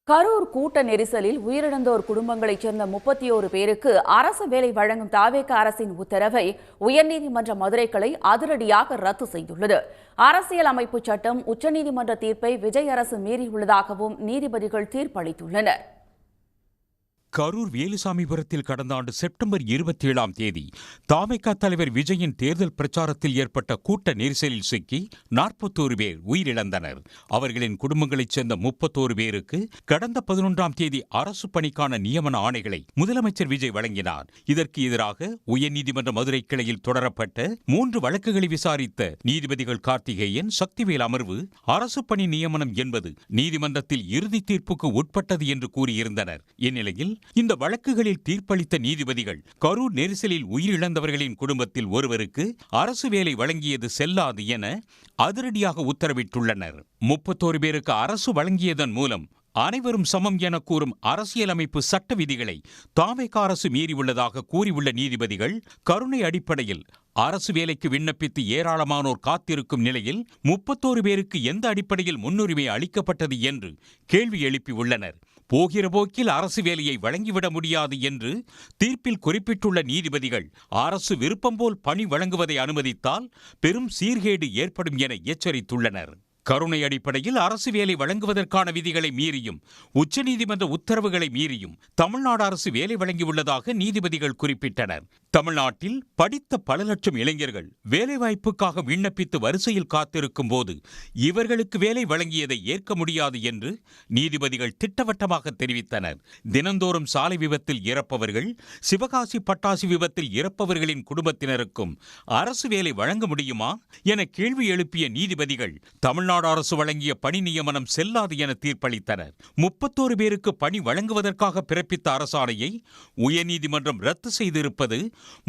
கரூர் கூட்ட நெரிசலில் உயிரிழந்தோர் குடும்பங்களைச் சேர்ந்த 31 பேருக்கு அரசு வேலை வழங்கும் தாவேக அரசின் உத்தரவை உயர்நீதிமன்ற மதுரை கிளை அதிரடியாக ரத்து செய்துள்ளது. அரசியல் அமைப்பு சட்டம் உச்சநீதிமன்ற தீர்ப்பை விஜய் அரசு மீறியுள்ளதாகவும் நீதிபதிகள் தீர்ப்பளித்துள்ளனர். கரூர் வேலுசாமிபுரத்தில் கடந்த ஆண்டு செப்டம்பர் 27ஆம் தேதி தாவேகா தலைவர் விஜயின் தேர்தல் பிரச்சாரத்தில் ஏற்பட்ட கூட்ட நெரிசலில் சிக்கி 41 பேர் உயிரிழந்தனர். அவர்களின் குடும்பங்களைச் சேர்ந்த 31 பேருக்கு கடந்த 11ஆம் தேதி அரசு பணிக்கான நியமன ஆணைகளை முதலமைச்சர் விஜய் வழங்கினார். இதற்கு எதிராக உயர்நீதிமன்ற மதுரை கிளையில் தொடரப்பட்ட 3 வழக்குகளை விசாரித்த நீதிபதிகள் கார்த்திகேயன், சக்திவேல் அமர்வு அரசு பணி நியமனம் என்பது நீதிமன்றத்தில் இறுதி தீர்ப்புக்கு உட்பட்டது என்று கூறியிருந்தனர். இந்நிலையில் இந்த வழக்குகளில் தீர்ப்பளித்த நீதிபதிகள் கரூர் நெரிசலில் உயிரிழந்தவர்களின் குடும்பத்தில் ஒருவருக்கு அரசு வேலை வழங்கியது செல்லாது என அதிரடியாக உத்தரவிட்டுள்ளனர். 31 பேருக்கு அரசு வழங்கியதன் மூலம் அனைவரும் சமம் என கூறும் அரசியலமைப்பு சட்ட விதிகளை தாவேகா அரசு மீறியுள்ளதாக கூறியுள்ள நீதிபதிகள், கருணை அடிப்படையில் அரசு வேலைக்கு விண்ணப்பித்து ஏராளமானோர் காத்திருக்கும் நிலையில் 31 பேருக்கு எந்த அடிப்படையில் முன்னுரிமை அளிக்கப்பட்டது என்று கேள்வி எழுப்பியுள்ளனர். போகிற போக்கில் அரசு வேலையை வழங்கிவிட முடியாது என்று தீர்ப்பில் குறிப்பிட்டுள்ள நீதிபதிகள், அரசு விருப்பம் போல் பணி வழங்குவதை அனுமதித்தால் பெரும் சீர்கேடு ஏற்படும் என எச்சரித்துள்ளனர். கருணை அடிப்படையில் அரசு வேலை வழங்குவதற்கான விதிகளை மீறியும் உச்சநீதிமன்ற உத்தரவுகளை மீறியும் தமிழ்நாடு அரசு வேலை வழங்கியுள்ளதாக நீதிபதிகள் குறிப்பிட்டனர். தமிழ்நாட்டில் படித்த பல லட்சம் இளைஞர்கள் வேலைவாய்ப்புக்காக விண்ணப்பித்து வரிசையில் காத்திருக்கும் போது இவர்களுக்கு வேலை வழங்கியதை ஏற்க முடியாது என்று நீதிபதிகள் திட்டவட்டமாக தெரிவித்தனர். தினந்தோறும் சாலை விபத்தில் இறப்பவர்கள், சிவகாசி பட்டாசு விபத்தில் இறப்பவர்களின் குடும்பத்தினருக்கும் அரசு வேலை வழங்க முடியுமா என கேள்வி எழுப்பிய நீதிபதிகள், தமிழ்நாடு அரசு வழங்கிய பணி நியமனம் செல்லாது என தீர்ப்பளித்தனர். 31 பேருக்கு பணி வழங்குவதற்காக பிறப்பித்த அரசாணையை உயர்நீதிமன்றம் ரத்து செய்திருப்பது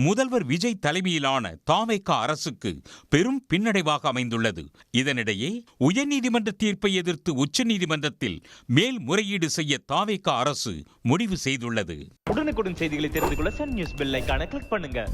முதல்வர் விஜய் தலைமையிலான தாவேகா அரசுக்கு பெரும் பின்னடைவாக அமைந்துள்ளது. இதனிடையே உயர்நீதிமன்ற தீர்ப்பை எதிர்த்து உச்சநீதிமன்றத்தில் மேல்முறையீடு செய்ய தாவேகா அரசு முடிவு செய்துள்ளது. உடனுக்குடன் செய்திகளை தெரிந்து கொள்ள சன் நியூஸ் பெல் ஐகானை கிளிக் பண்ணுங்க.